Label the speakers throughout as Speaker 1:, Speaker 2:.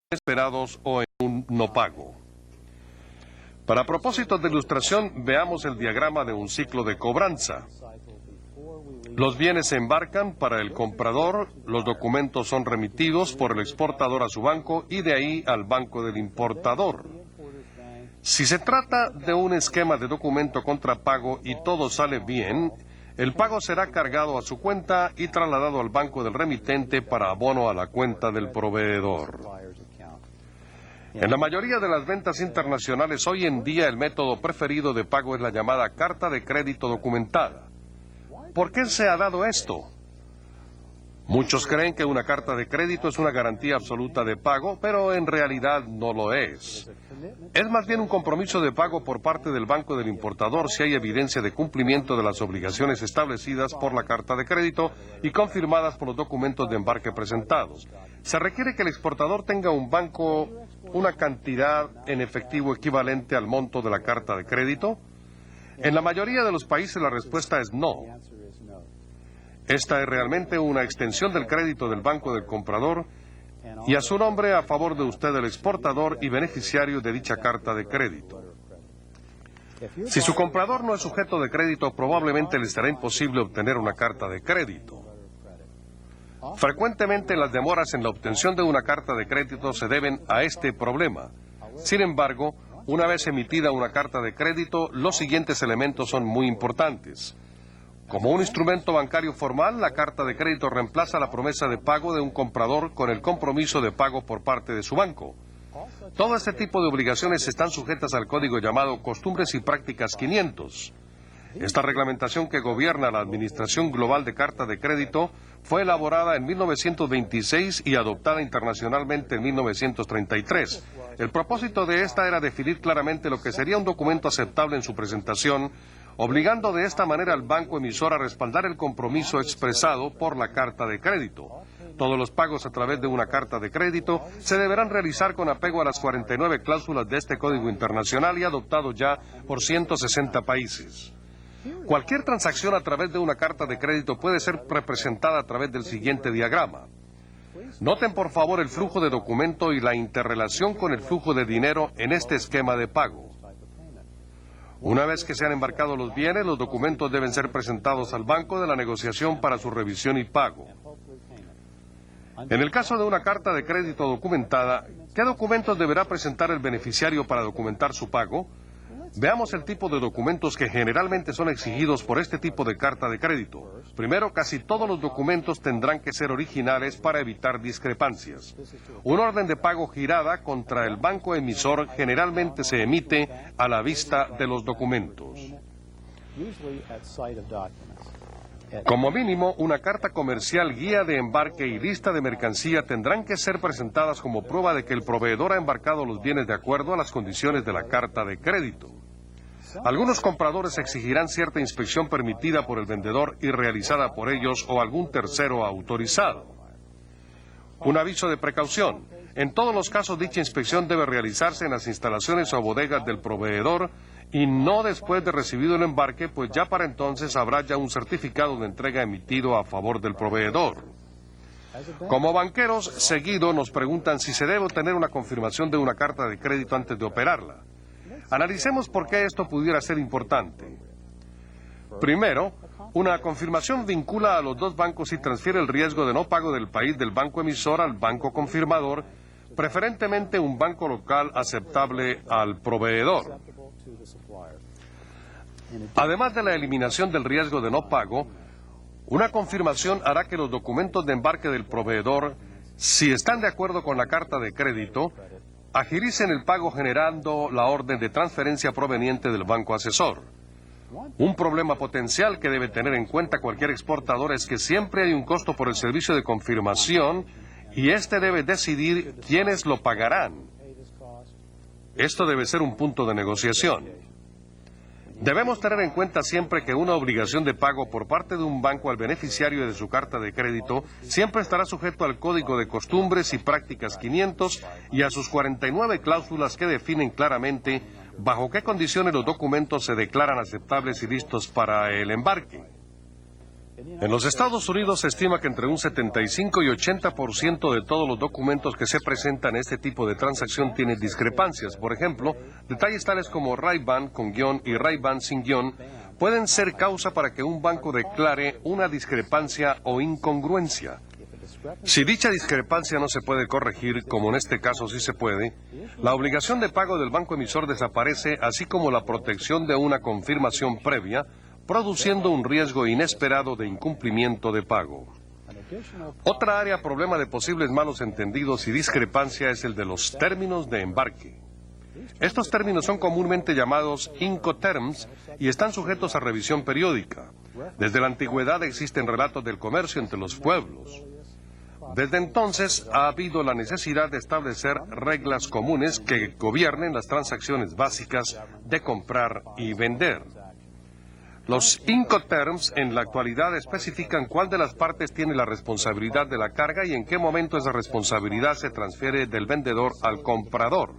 Speaker 1: esperados o en un no pago. Para propósitos de ilustración, veamos el diagrama de un ciclo de cobranza. Los bienes se embarcan para el comprador, los documentos son remitidos por el exportador a su banco y de ahí al banco del importador. Si se trata de un esquema de documento contra pago y todo sale bien, el pago será cargado a su cuenta y trasladado al banco del remitente para abono a la cuenta del proveedor. En la mayoría de las ventas internacionales hoy en día el método preferido de pago es la llamada carta de crédito documentada. ¿Por qué se ha dado esto? Muchos creen que una carta de crédito es una garantía absoluta de pago, pero en realidad no lo es. Es más bien un compromiso de pago por parte del banco del importador si hay evidencia de cumplimiento de las obligaciones establecidas por la carta de crédito y confirmadas por los documentos de embarque presentados. Se requiere que el exportador tenga un banco una cantidad en efectivo equivalente al monto de la carta de crédito. En la mayoría de los países la respuesta es no. Esta es realmente una extensión del crédito del banco del comprador y a su nombre a favor de usted el exportador y beneficiario de dicha carta de crédito. Si su comprador no es sujeto de crédito, probablemente le será imposible obtener una carta de crédito. Frecuentemente las demoras en la obtención de una carta de crédito se deben a este problema. Sin embargo, una vez emitida una carta de crédito, los siguientes elementos son muy importantes. Como un instrumento bancario formal, la carta de crédito reemplaza la promesa de pago de un comprador con el compromiso de pago por parte de su banco. Todo este tipo de obligaciones están sujetas al código llamado Costumbres y Prácticas 500. Esta reglamentación que gobierna la Administración Global de Carta de Crédito fue elaborada en 1926 y adoptada internacionalmente en 1933. El propósito de esta era definir claramente lo que sería un documento aceptable en su presentación, obligando de esta manera al banco emisor a respaldar el compromiso expresado por la carta de crédito. Todos los pagos a través de una carta de crédito se deberán realizar con apego a las 49 cláusulas de este código internacional y adoptado ya por 160 países. Cualquier transacción a través de una carta de crédito puede ser representada a través del siguiente diagrama. Noten por favor el flujo de documento y la interrelación con el flujo de dinero en este esquema de pago. Una vez que se han embarcado los bienes, los documentos deben ser presentados al banco de la negociación para su revisión y pago. En el caso de una carta de crédito documentada, ¿qué documentos deberá presentar el beneficiario para documentar su pago? Veamos el tipo de documentos que generalmente son exigidos por este tipo de carta de crédito. Primero, casi todos los documentos tendrán que ser originales para evitar discrepancias. Una orden de pago girada contra el banco emisor generalmente se emite a la vista de los documentos. Como mínimo, una carta comercial, guía de embarque y lista de mercancía tendrán que ser presentadas como prueba de que el proveedor ha embarcado los bienes de acuerdo a las condiciones de la carta de crédito. Algunos compradores exigirán cierta inspección permitida por el vendedor y realizada por ellos o algún tercero autorizado. Un aviso de precaución. En todos los casos, dicha inspección debe realizarse en las instalaciones o bodegas del proveedor y no después de recibido el embarque, pues ya para entonces habrá ya un certificado de entrega emitido a favor del proveedor. Como banqueros, seguido nos preguntan si se debe obtener una confirmación de una carta de crédito antes de operarla. Analicemos por qué esto pudiera ser importante. Primero, una confirmación vincula a los dos bancos y transfiere el riesgo de no pago del país del banco emisor al banco confirmador, preferentemente un banco local aceptable al proveedor. Además de la eliminación del riesgo de no pago, una confirmación hará que los documentos de embarque del proveedor, si están de acuerdo con la carta de crédito, agilicen el pago generando la orden de transferencia proveniente del banco asesor. Un problema potencial que debe tener en cuenta cualquier exportador es que siempre hay un costo por el servicio de confirmación y este debe decidir quiénes lo pagarán. Esto debe ser un punto de negociación. Debemos tener en cuenta siempre que una obligación de pago por parte de un banco al beneficiario de su carta de crédito siempre estará sujeto al Código de Costumbres y Prácticas 500 y a sus 49 cláusulas que definen claramente bajo qué condiciones los documentos se declaran aceptables y listos para el embarque. En los Estados Unidos se estima que entre un 75 y 80% de todos los documentos que se presentan en este tipo de transacción tienen discrepancias. Por ejemplo, detalles tales como Ray-Ban con guión y Ray-Ban sin guión pueden ser causa para que un banco declare una discrepancia o incongruencia. Si dicha discrepancia no se puede corregir, como en este caso sí se puede, la obligación de pago del banco emisor desaparece, así como la protección de una confirmación previa, produciendo un riesgo inesperado de incumplimiento de pago. Otra área problema de posibles malos entendidos y discrepancia es el de los términos de embarque. Estos términos son comúnmente llamados Incoterms y están sujetos a revisión periódica. Desde la antigüedad existen relatos del comercio entre los pueblos. Desde entonces ha habido la necesidad de establecer reglas comunes que gobiernen las transacciones básicas de comprar y vender. Los Incoterms en la actualidad especifican cuál de las partes tiene la responsabilidad de la carga y en qué momento esa responsabilidad se transfiere del vendedor al comprador.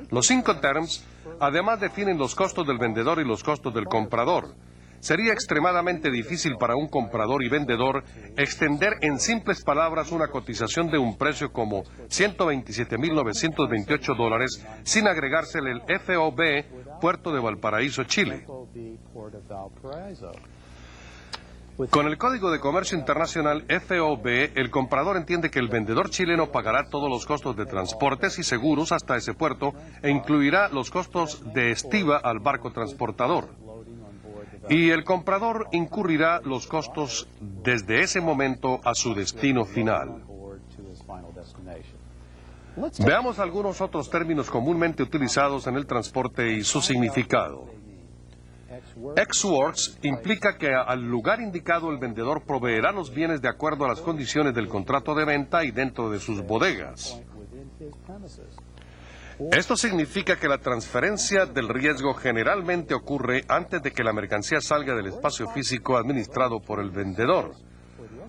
Speaker 1: Los Incoterms además definen los costos del vendedor y los costos del comprador. Sería extremadamente difícil para un comprador y vendedor extender en simples palabras una cotización de un precio como $127.928 sin agregársele el FOB, Puerto de Valparaíso, Chile. Con el Código de Comercio Internacional FOB, el comprador entiende que el vendedor chileno pagará todos los costos de transportes y seguros hasta ese puerto e incluirá los costos de estiba al barco transportador. Y el comprador incurrirá los costos desde ese momento a su destino final. Veamos algunos otros términos comúnmente utilizados en el transporte y su significado. Ex-works implica que al lugar indicado el vendedor proveerá los bienes de acuerdo a las condiciones del contrato de venta y dentro de sus bodegas. Esto significa que la transferencia del riesgo generalmente ocurre antes de que la mercancía salga del espacio físico administrado por el vendedor.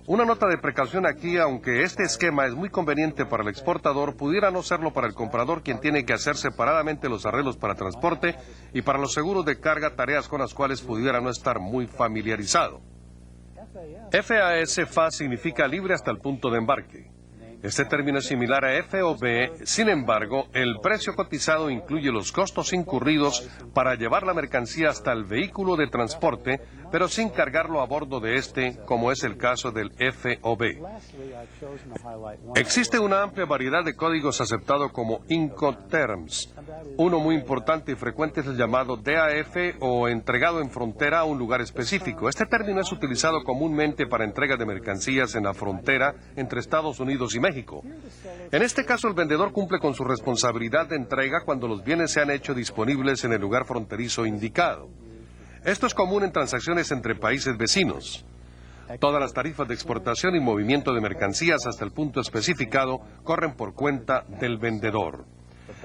Speaker 1: Una nota de precaución aquí, aunque este esquema es muy conveniente para el exportador, pudiera no serlo para el comprador, quien tiene que hacer separadamente los arreglos para transporte y para los seguros de carga, tareas con las cuales pudiera no estar muy familiarizado. FA significa libre hasta el punto de embarque. Este término es similar a FOB, sin embargo, el precio cotizado incluye los costos incurridos para llevar la mercancía hasta el vehículo de transporte, pero sin cargarlo a bordo de este, como es el caso del FOB. Existe una amplia variedad de códigos aceptados como Incoterms. Uno muy importante y frecuente es el llamado DAF o entregado en frontera a un lugar específico. Este término es utilizado comúnmente para entrega de mercancías en la frontera entre Estados Unidos y México. En este caso, el vendedor cumple con su responsabilidad de entrega cuando los bienes se han hecho disponibles en el lugar fronterizo indicado. Esto es común en transacciones entre países vecinos. Todas las tarifas de exportación y movimiento de mercancías hasta el punto especificado corren por cuenta del vendedor.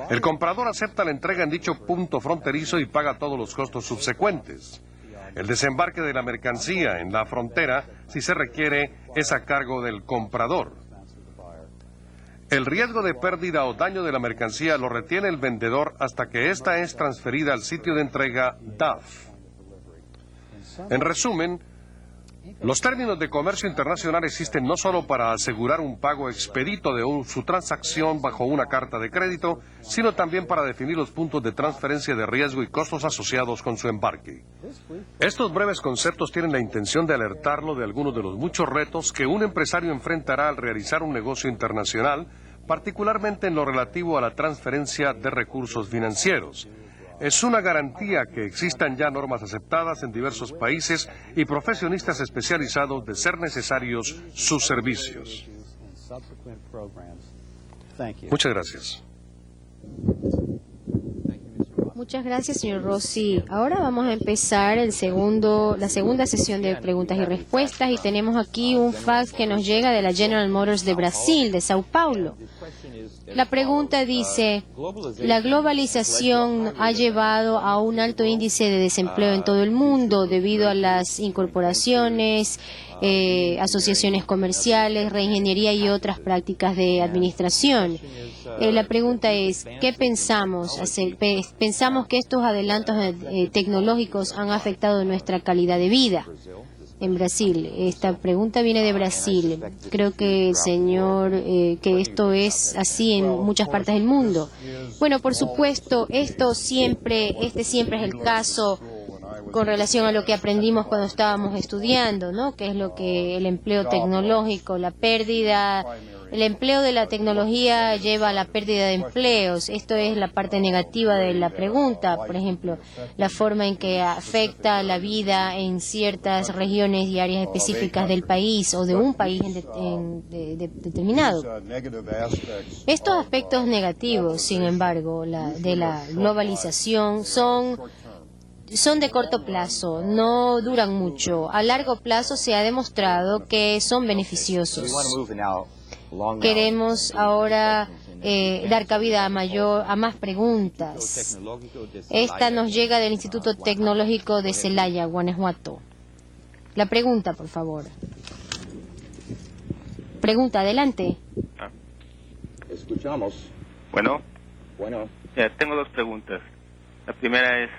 Speaker 1: El comprador acepta la entrega en dicho punto fronterizo y paga todos los costos subsecuentes. El desembarque de la mercancía en la frontera, si se requiere, es a cargo del comprador. El riesgo de pérdida o daño de la mercancía lo retiene el vendedor hasta que ésta es transferida al sitio de entrega DAF. En resumen, los términos de comercio internacional existen no solo para asegurar un pago expedito de su transacción bajo una carta de crédito, sino también para definir los puntos de transferencia de riesgo y costos asociados con su embarque. Estos breves conceptos tienen la intención de alertarlo de algunos de los muchos retos que un empresario enfrentará al realizar un negocio internacional, particularmente en lo relativo a la transferencia de recursos financieros. Es una garantía que existan ya normas aceptadas en diversos países y profesionistas especializados de ser necesarios sus servicios. Muchas gracias.
Speaker 2: Muchas gracias, señor Rossi. Ahora vamos a empezar la segunda sesión de preguntas y respuestas, y tenemos aquí un fax que nos llega de la General Motors de Brasil, de Sao Paulo. La pregunta dice: la globalización ha llevado a un alto índice de desempleo en todo el mundo debido a las incorporaciones, asociaciones comerciales, reingeniería y otras prácticas de administración. La pregunta es, ¿qué pensamos? ¿Pensamos que estos adelantos tecnológicos han afectado nuestra calidad de vida? en Brasil. Esta pregunta viene de Brasil. Creo que el señor, que esto es así en muchas partes del mundo. Bueno, por supuesto, este siempre es el caso con relación a lo que aprendimos cuando estábamos estudiando, ¿no? Que es lo que el empleo tecnológico, la pérdida, el empleo de la tecnología lleva a la pérdida de empleos. Esto es la parte negativa de la pregunta, por ejemplo, la forma en que afecta la vida en ciertas regiones y áreas específicas del país o de un país determinado. Estos aspectos negativos, sin embargo, de la globalización son de corto plazo, no duran mucho. A largo plazo se ha demostrado que son beneficiosos. Queremos ahora dar cabida a más preguntas. Esta nos llega del Instituto Tecnológico de Celaya, Guanajuato. La pregunta, por favor. Pregunta, adelante.
Speaker 3: Escuchamos.
Speaker 4: Bueno,
Speaker 3: Bueno,
Speaker 4: tengo dos preguntas. La primera es,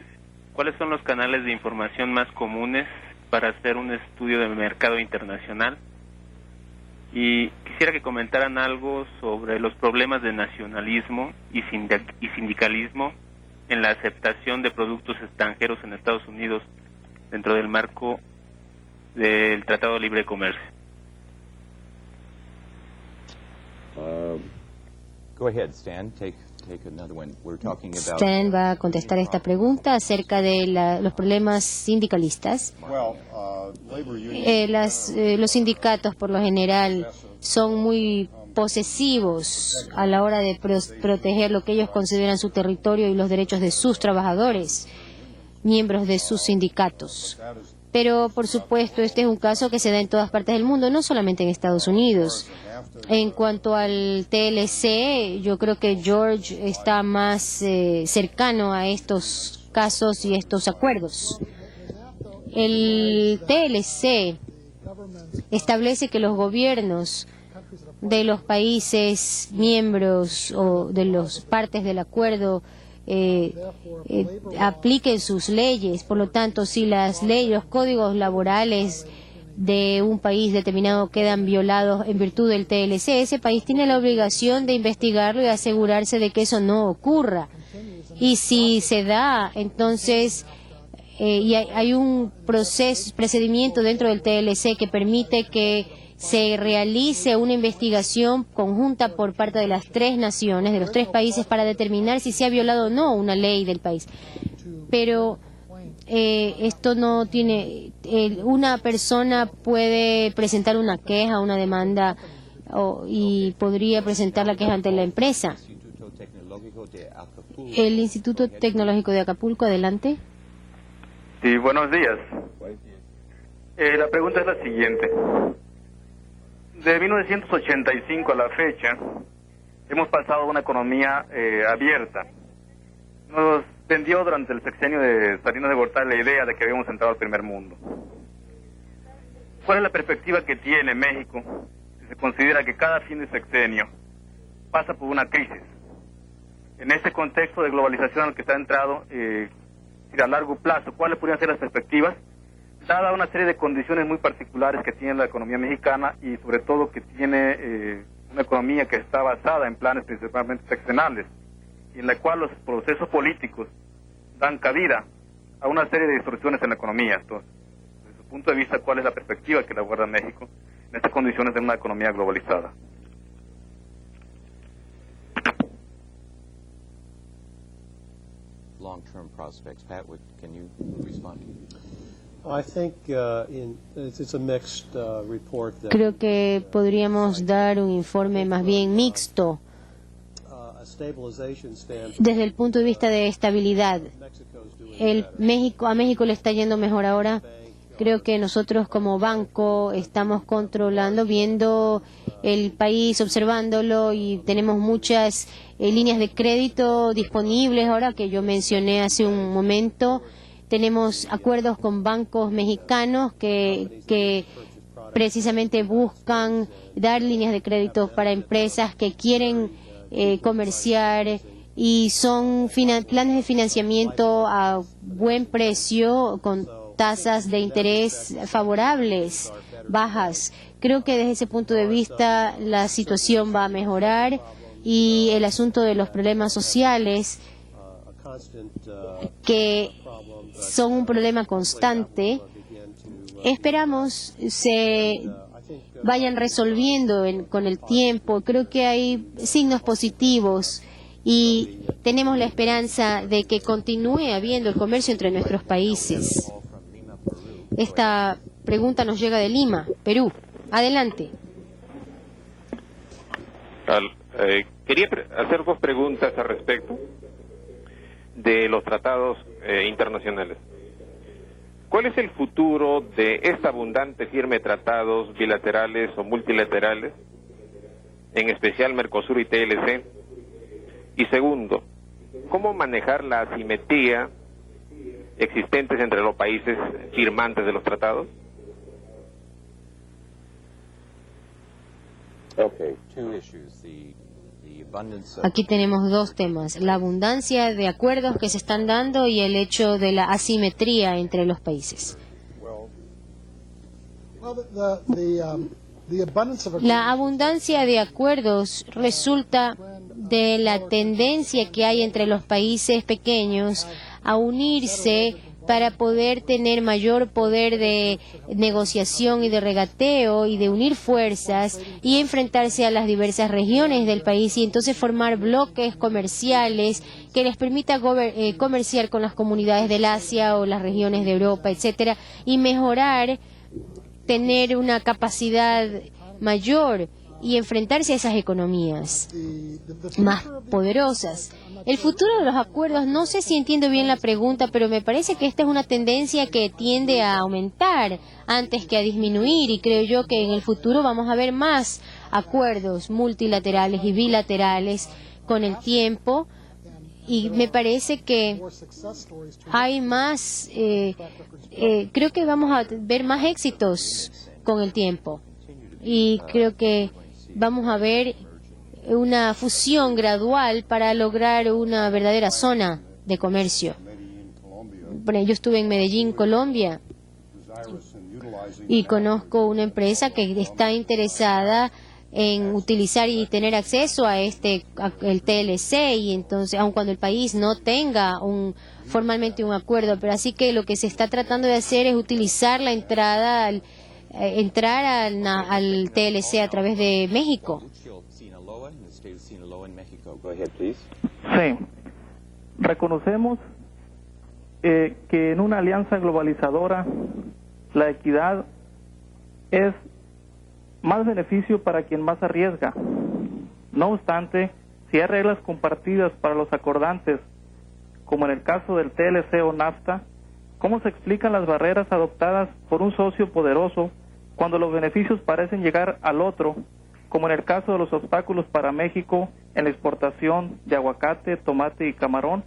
Speaker 4: ¿cuáles son los canales de información más comunes para hacer un estudio de mercado internacional? Y quisiera que comentaran algo sobre los problemas de nacionalismo y sindicalismo en la aceptación de productos extranjeros en Estados Unidos dentro del marco del Tratado de Libre Comercio.
Speaker 3: go ahead, Stan. Take another one. We're talking about.
Speaker 2: Stan va a contestar esta pregunta acerca de los problemas sindicalistas. Los sindicatos, por lo general, son muy posesivos a la hora de proteger lo que ellos consideran su territorio y los derechos de sus trabajadores, miembros de sus sindicatos. Pero, por supuesto, este es un caso que se da en todas partes del mundo, no solamente en Estados Unidos. En cuanto al TLC, yo creo que George está más cercano a estos casos y estos acuerdos. El TLC establece que los gobiernos de los países miembros o de las partes del acuerdo apliquen sus leyes. Por lo tanto, si las leyes, los códigos laborales de un país determinado quedan violados en virtud del TLC, ese país tiene la obligación de investigarlo y asegurarse de que eso no ocurra. Y si se da, entonces y hay un procedimiento dentro del TLC que permite que se realice una investigación conjunta por parte de las tres naciones, de los tres países, para determinar si se ha violado o no una ley del país. Pero esto no tiene... una persona puede presentar una queja, una demanda, y podría presentar la queja ante la empresa. El Instituto Tecnológico de Acapulco, adelante.
Speaker 5: Sí, buenos días. La pregunta es la siguiente. De 1985 a la fecha, hemos pasado a una economía abierta. Nos vendió durante el sexenio de Salinas de Gortari la idea de que habíamos entrado al primer mundo. ¿Cuál es la perspectiva que tiene México si se considera que cada fin de sexenio pasa por una crisis? En este contexto de globalización al que está entrado, a largo plazo, ¿cuáles podrían ser las perspectivas? Dada una serie de condiciones muy particulares que tiene la economía mexicana y sobre todo que tiene una economía que está basada en planes principalmente sexenales, y en la cual los procesos políticos dan cabida a una serie de distorsiones en la economía. Entonces, desde su punto de vista, ¿cuál es la perspectiva que le aguarda México en estas condiciones de una economía globalizada?
Speaker 3: Long-term prospects. Pat, can you respond?
Speaker 2: Creo que podríamos dar un informe más bien mixto desde el punto de vista de estabilidad. A México le está yendo mejor ahora. Creo que nosotros como banco estamos controlando, viendo el país, observándolo, y tenemos muchas líneas de crédito disponibles ahora que yo mencioné hace un momento. Tenemos acuerdos con bancos mexicanos que precisamente buscan dar líneas de crédito para empresas que quieren comerciar, y son planes de financiamiento a buen precio tasas de interés favorables, bajas. Creo que desde ese punto de vista la situación va a mejorar y el asunto de los problemas sociales, que son un problema constante, esperamos se vayan resolviendo con el tiempo. Creo que hay signos positivos y tenemos la esperanza de que continúe habiendo el comercio entre nuestros países. Esta pregunta nos llega de Lima, Perú. Adelante.
Speaker 6: Quería hacer dos preguntas al respecto de los tratados internacionales. ¿Cuál es el futuro de esta abundante firma de tratados bilaterales o multilaterales, en especial Mercosur y TLC? Y segundo, ¿cómo manejar la asimetría existentes entre los países firmantes de los tratados?
Speaker 2: Aquí tenemos dos temas: la abundancia de acuerdos que se están dando y el hecho de la asimetría entre los países. La abundancia de acuerdos resulta de la tendencia que hay entre los países pequeños a unirse para poder tener mayor poder de negociación y de regateo y de unir fuerzas y enfrentarse a las diversas regiones del país y entonces formar bloques comerciales que les permita comerciar con las comunidades del Asia o las regiones de Europa, etcétera, y mejorar, tener una capacidad mayor y enfrentarse a esas economías más poderosas. El futuro de los acuerdos, no sé si entiendo bien la pregunta, pero me parece que esta es una tendencia que tiende a aumentar antes que a disminuir, y creo yo que en el futuro vamos a ver más acuerdos multilaterales y bilaterales con el tiempo, y me parece que hay más, creo que vamos a ver más éxitos con el tiempo, y creo que vamos a ver una fusión gradual para lograr una verdadera zona de comercio. Bueno, yo estuve en Medellín, Colombia, y conozco una empresa que está interesada en utilizar y tener acceso a el TLC, y entonces, aun cuando el país no tenga formalmente un acuerdo, pero así que lo que se está tratando de hacer es utilizar la entrada entrar al TLC a través de México.
Speaker 5: Sí, reconocemos que en una alianza globalizadora la equidad es más beneficio para quien más arriesga. No obstante, si hay reglas compartidas para los acordantes, como en el caso del TLC o NAFTA, ¿cómo se explican las barreras adoptadas por un socio poderoso cuando los beneficios parecen llegar al otro, como en el caso de los obstáculos para México en la exportación de aguacate, tomate y camarón,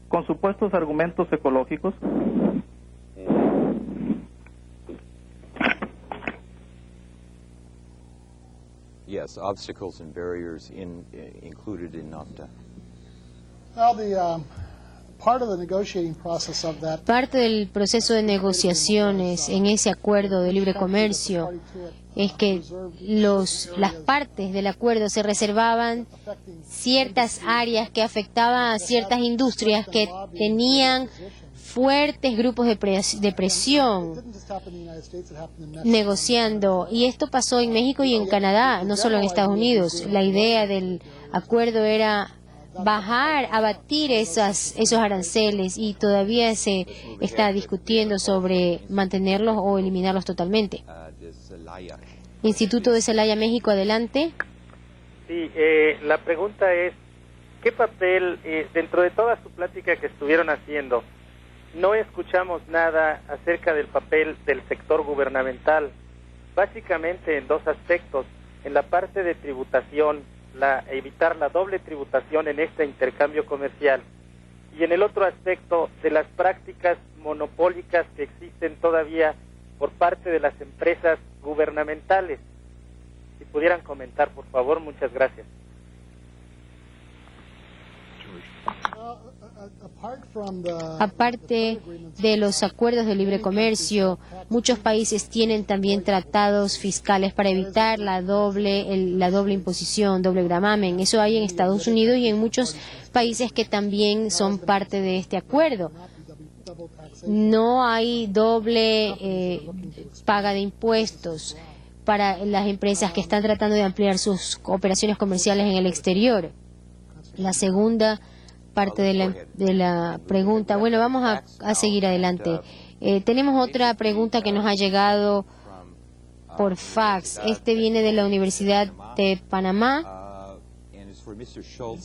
Speaker 5: con supuestos argumentos ecológicos?
Speaker 3: Yes, obstacles and barriers included in NAFTA.
Speaker 7: Well,
Speaker 2: Parte del proceso de negociaciones en ese acuerdo de libre comercio es que las partes del acuerdo se reservaban ciertas áreas que afectaban a ciertas industrias que tenían fuertes grupos de presión negociando, y esto pasó en México y en Canadá, no solo en Estados Unidos. La idea del acuerdo era abatir esos aranceles, y todavía se está discutiendo sobre mantenerlos o eliminarlos totalmente. Instituto de Celaya, México, adelante.
Speaker 8: Sí, la pregunta es, ¿qué papel, dentro de toda su plática que estuvieron haciendo, no escuchamos nada acerca del papel del sector gubernamental? Básicamente en dos aspectos: en la parte de tributación, evitar la doble tributación en este intercambio comercial, y en el otro aspecto de las prácticas monopólicas que existen todavía por parte de las empresas gubernamentales. Si pudieran comentar, por favor, muchas gracias.
Speaker 2: Aparte de los acuerdos de libre comercio, muchos países tienen también tratados fiscales para evitar la doble imposición, doble gravamen. Eso hay en Estados Unidos y en muchos países que también son parte de este acuerdo. No hay doble paga de impuestos para las empresas que están tratando de ampliar sus operaciones comerciales en el exterior. La segunda parte de la pregunta. Bueno, vamos a seguir adelante. Tenemos otra pregunta que nos ha llegado por fax. Este viene de la Universidad de Panamá.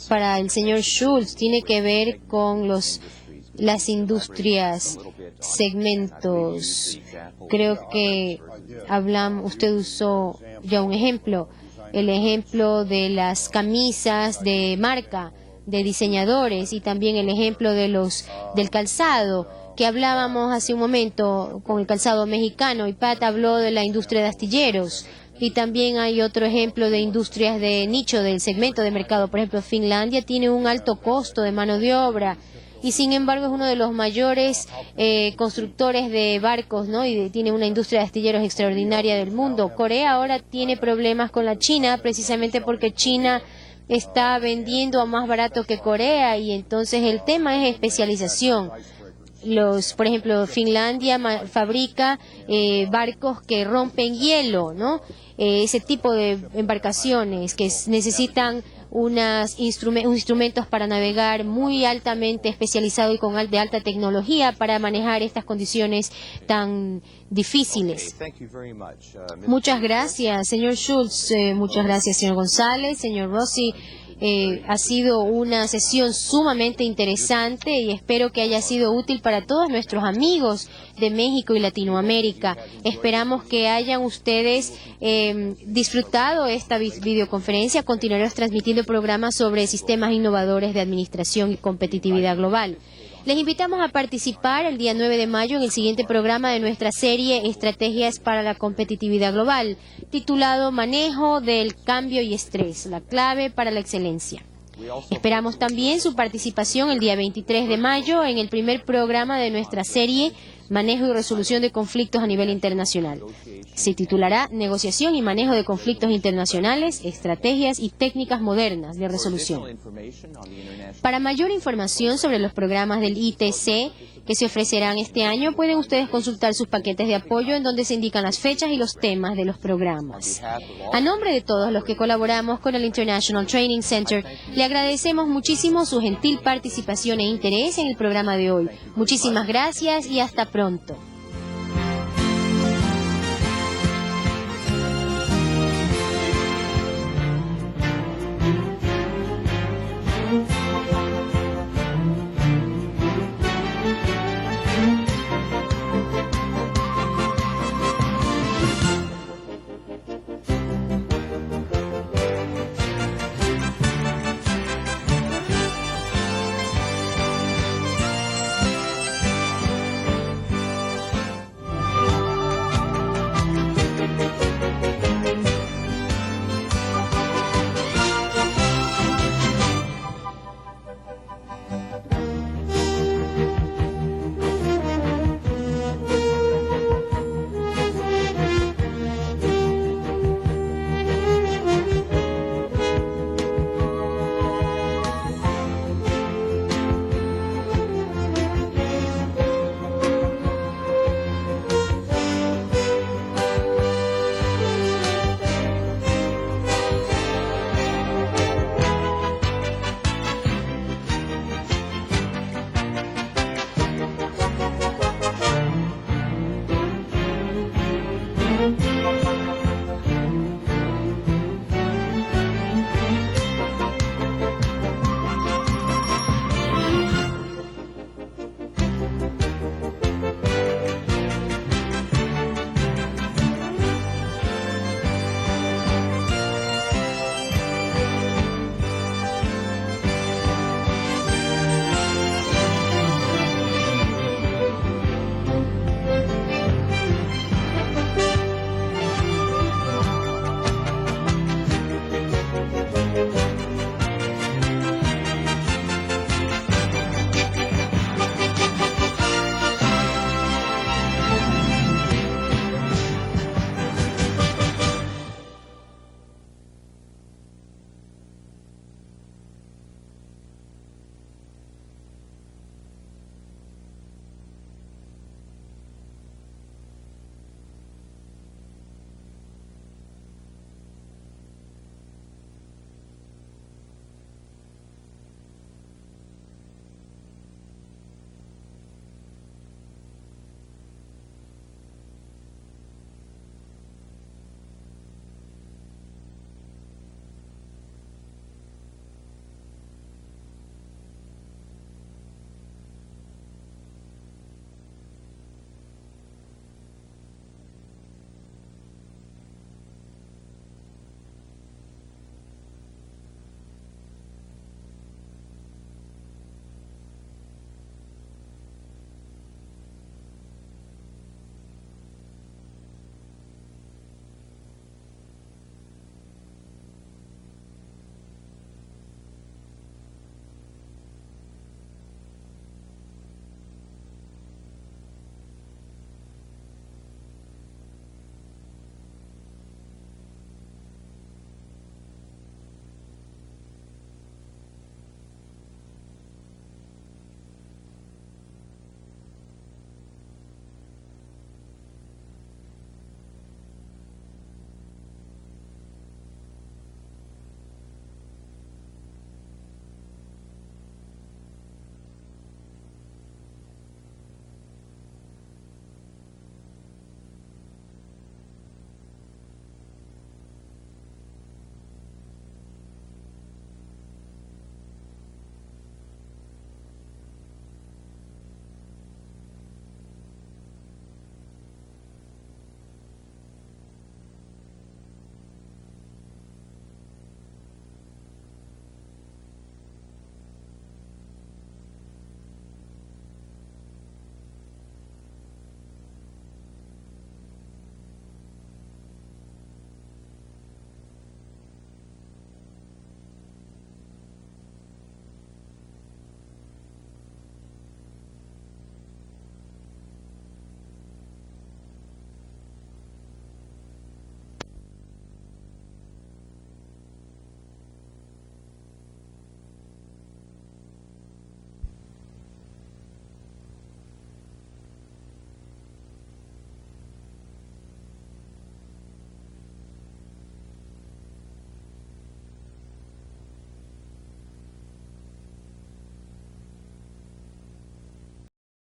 Speaker 2: Para el señor Schultz, tiene que ver con las industrias, segmentos. Creo que usted usó ya un ejemplo, el ejemplo de las camisas de marca, de diseñadores, y también el ejemplo del calzado que hablábamos hace un momento con el calzado mexicano, y Pat habló de la industria de astilleros, y también hay otro ejemplo de industrias de nicho, del segmento de mercado. Por ejemplo, Finlandia tiene un alto costo de mano de obra y sin embargo es uno de los mayores constructores de barcos, ¿no? Y tiene una industria de astilleros extraordinaria del mundo. Corea ahora tiene problemas con la China precisamente porque China está vendiendo a más barato que Corea, y entonces el tema es especialización. Por ejemplo, Finlandia fabrica barcos que rompen hielo, ¿no? Ese tipo de embarcaciones que necesitan instrumentos para navegar muy altamente especializados y de alta tecnología para manejar estas condiciones tan difíciles. Muchas gracias, señor Schultz. Muchas gracias, señor González, señor Rossi. Ha sido una sesión sumamente interesante y espero que haya sido útil para todos nuestros amigos de México y Latinoamérica. Esperamos que hayan ustedes disfrutado esta videoconferencia. Continuaremos transmitiendo programas sobre sistemas innovadores de administración y competitividad global. Les invitamos a participar el día 9 de mayo en el siguiente programa de nuestra serie Estrategias para la Competitividad Global, titulado Manejo del Cambio y Estrés, la clave para la excelencia. Esperamos también su participación el día 23 de mayo en el primer programa de nuestra serie Manejo y Resolución de Conflictos a nivel internacional. Se titulará Negociación y Manejo de Conflictos Internacionales, Estrategias y Técnicas Modernas de Resolución. Para mayor información sobre los programas del ITC que se ofrecerán este año, pueden ustedes consultar sus paquetes de apoyo en donde se indican las fechas y los temas de los programas. A nombre de todos los que colaboramos con el International Training Center, le agradecemos muchísimo su gentil participación e interés en el programa de hoy. Muchísimas gracias y hasta pronto.